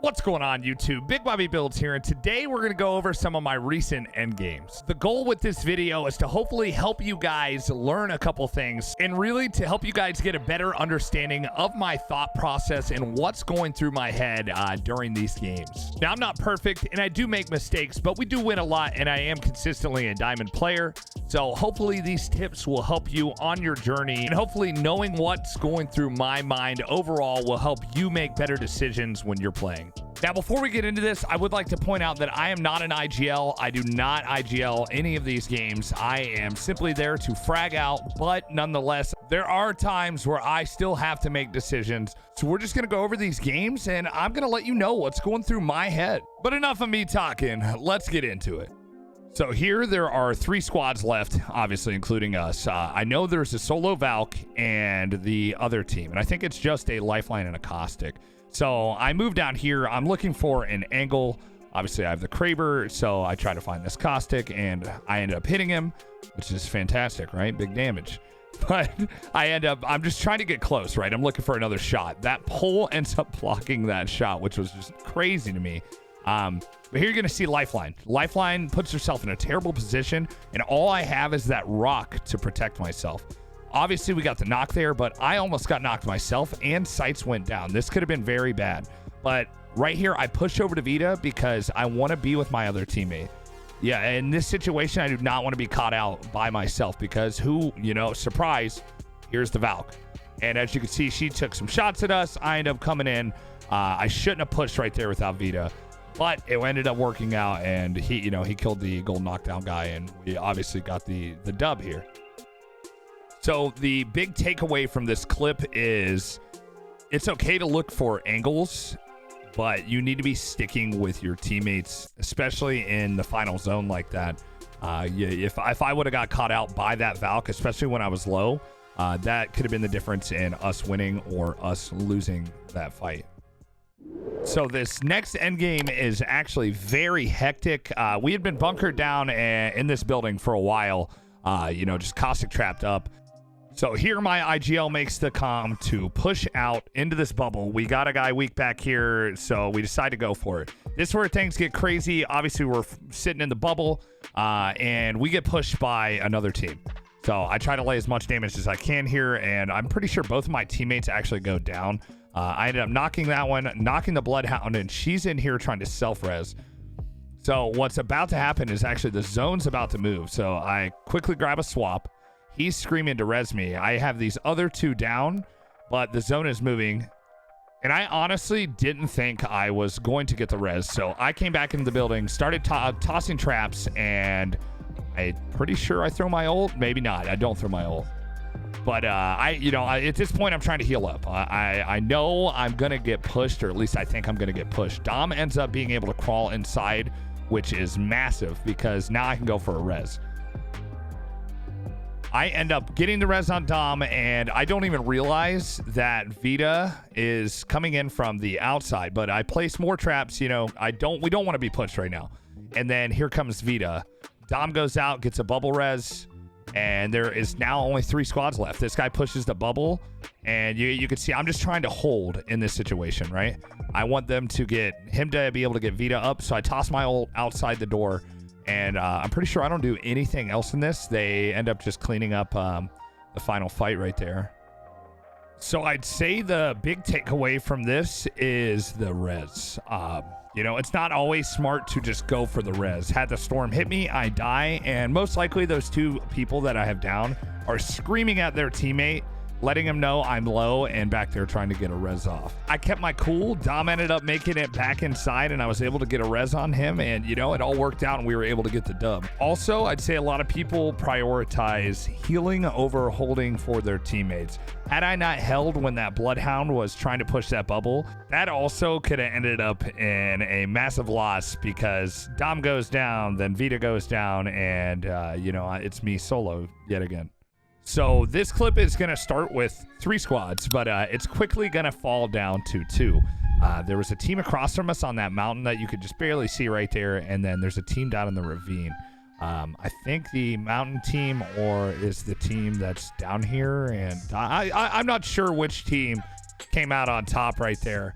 What's going on, YouTube? Big Bobby Builds here, and today we're going to go over some of my recent end games. The goal with this video is to hopefully help you guys learn a couple things and really to help you guys get a better understanding of my thought process and what's going through my head during these games. Now, I'm not perfect and I do make mistakes, but we do win a lot and I am consistently a diamond player. So hopefully these tips will help you on your journey, and hopefully knowing what's going through my mind overall will help you make better decisions when you're playing. Now, before we get into this, I would like to point out that I am not an IGL. I do not IGL any of these games. I am simply there to frag out, but nonetheless, there are times where I still have to make decisions. So we're just going to go over these games, and I'm going to let you know what's going through my head. But enough of me talking. Let's get into it. So here there are 3 squads left, obviously including us. I know there's a solo Valk and the other team, and I think it's just a lifeline and a caustic. So I moved down here. I'm looking for an angle. Obviously I have the Kraber, so I try to find this caustic and I ended up hitting him, which is fantastic, right? Big damage. But I'm just trying to get close, right? I'm looking for another shot. That pole ends up blocking that shot, which was just crazy to me. But here you're going to see Lifeline. Lifeline puts herself in a terrible position, and all I have is that rock to protect myself. Obviously, we got the knock there, but I almost got knocked myself, and sights went down. This could have been very bad. But right here, I push over to Vita because I want to be with my other teammate. Yeah, in this situation, I do not want to be caught out by myself because surprise, here's the Valk. And as you can see, she took some shots at us. I ended up coming in. I shouldn't have pushed right there without Vita. But it ended up working out, and he killed the gold knockdown guy, and we obviously got the dub here. So the big takeaway from this clip is it's okay to look for angles, but you need to be sticking with your teammates, especially in the final zone like that. If I would have got caught out by that Valk, especially when I was low, that could have been the difference in us winning or us losing that fight. So this next end game is actually very hectic. We had been bunkered down in this building for a while, just caustic trapped up. So here my IGL makes the comm to push out into this bubble. We got a guy weak back here, so we decide to go for it. This is where things get crazy. Obviously, we're sitting in the bubble, and we get pushed by another team. So I try to lay as much damage as I can here, and I'm pretty sure both of my teammates actually go down. I ended up knocking that one, knocking the Bloodhound, and she's in here trying to self-res. So what's about to happen is actually the zone's about to move. So I quickly grab a swap. He's screaming to res me. I have these other 2 down, but the zone is moving. And I honestly didn't think I was going to get the res. So I came back into the building, started tossing traps, and I'm pretty sure I throw my ult. Maybe not. I don't throw my ult. But at this point, I'm trying to heal up. I know I'm going to get pushed, or at least I think I'm going to get pushed. Dom ends up being able to crawl inside, which is massive because now I can go for a res. I end up getting the res on Dom, and I don't even realize that Vita is coming in from the outside, but I place more traps. We don't want to be pushed right now. And then here comes Vita. Dom goes out, gets a bubble res, and there is now only 3 squads left. This guy pushes the bubble, and you can see I'm just trying to hold in this situation, right? I want them to get him to be able to get Vita up, so I toss my ult outside the door. And I'm pretty sure I don't do anything else in this. They end up just cleaning up the final fight right there. So I'd say the big takeaway from this is the res. It's not always smart to just go for the res. Had the storm hit me, I die. And most likely those 2 people that I have down are screaming at their teammate, letting him know I'm low and back there trying to get a res off. I kept my cool. Dom ended up making it back inside, and I was able to get a res on him, and it all worked out, and we were able to get the dub. Also, I'd say a lot of people prioritize healing over holding for their teammates. Had I not held when that Bloodhound was trying to push that bubble, that also could have ended up in a massive loss because Dom goes down, then Vita goes down, and it's me solo yet again. So this clip is going to start with 3 squads, but it's quickly going to fall down to 2. There was a team across from us on that mountain that you could just barely see right there, and then there's a team down in the ravine. I think the mountain team or is the team that's down here, and I'm not sure which team came out on top right there.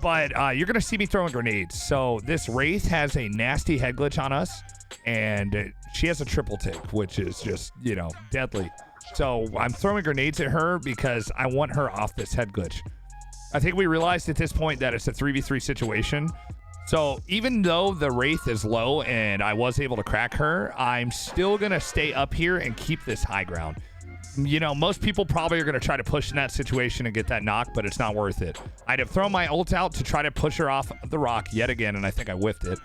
But you're going to see me throwing grenades. So this Wraith has a nasty head glitch on us, and she has a triple tick, which is just, you know, deadly. So I'm throwing grenades at her because I want her off this head glitch. I think we realized at this point that it's a 3v3 situation. So even though the Wraith is low and I was able to crack her, I'm still going to stay up here and keep this high ground. You know, most people probably are going to try to push in that situation and get that knock, but it's not worth it. I'd have thrown my ult out to try to push her off the rock yet again, and I think I whiffed it.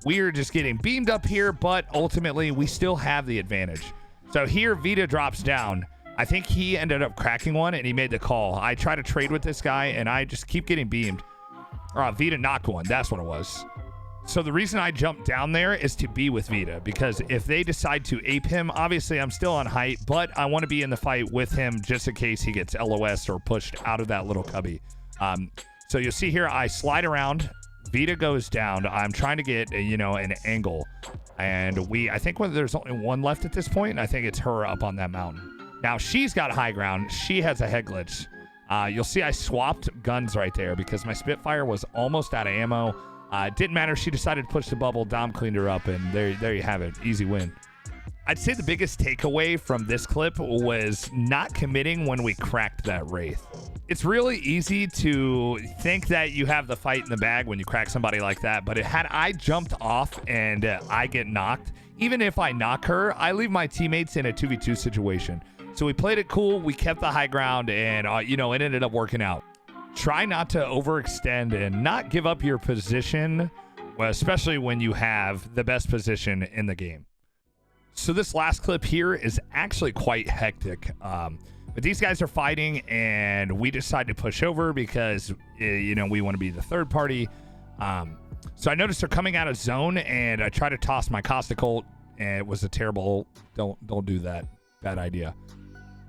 We are just getting beamed up here, but ultimately we still have the advantage. So here Vita drops down. I think he ended up cracking one, and he made the call. I try to trade with this guy, and I just keep getting beamed. Vita knocked one. That's what it was. So the reason I jumped down there is to be with Vita, because if they decide to ape him, obviously I'm still on height, but I want to be in the fight with him just in case he gets LOS or pushed out of that little cubby. So you'll see here, I slide around. Vita goes down. I'm trying to get, you know, an angle. And I think there's only one left at this point, and I think it's her up on that mountain. Now she's got high ground. She has a head glitch. You'll see I swapped guns right there because my Spitfire was almost out of ammo. It didn't matter. She decided to push the bubble. Dom cleaned her up, and there you have it. Easy win. I'd say the biggest takeaway from this clip was not committing when we cracked that Wraith. It's really easy to think that you have the fight in the bag when you crack somebody like that, but had I jumped off and I get knocked, even if I knock her, I leave my teammates in a 2v2 situation. So we played it cool. We kept the high ground, and, you know, it ended up working out. Try not to overextend and not give up your position, especially when you have the best position in the game. So this last clip here is actually quite hectic. But these guys are fighting, and we decide to push over because, you know, we want to be the third party. So I noticed they're coming out of zone, and I try to toss my caustic ult, and it was a terrible, don't do that. Bad idea.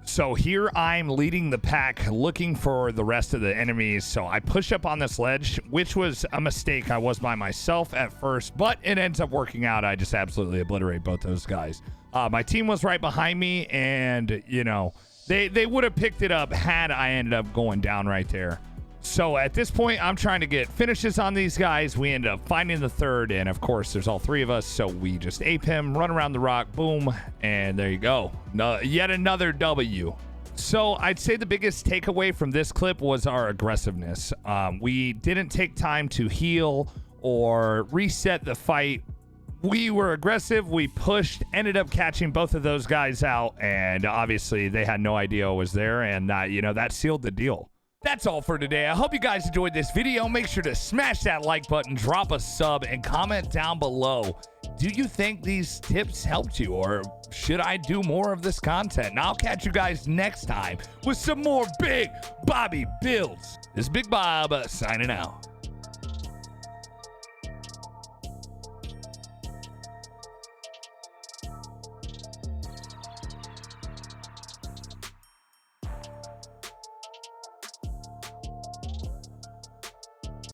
So here I'm leading the pack, looking for the rest of the enemies. So I push up on this ledge, which was a mistake. I was by myself at first, but it ends up working out. I just absolutely obliterate both those guys. My team was right behind me, and, you know, they would have picked it up had I ended up going down right there. So at this point, I'm trying to get finishes on these guys. We end up finding the third, and of course, there's all three of us. So we just ape him, run around the rock, boom, and there you go. Yet another W. So I'd say the biggest takeaway from this clip was our aggressiveness. We didn't take time to heal or reset the fight. We were aggressive. We pushed, ended up catching both of those guys out, and obviously they had no idea I was there, and you know, that sealed the deal. That's all for today. I hope you guys enjoyed this video. Make sure to smash that like button, drop a sub, and comment down below. Do you think these tips helped you, or should I do more of this content? And I'll catch you guys next time with some more Big Bobby builds. This is Big Bob signing out.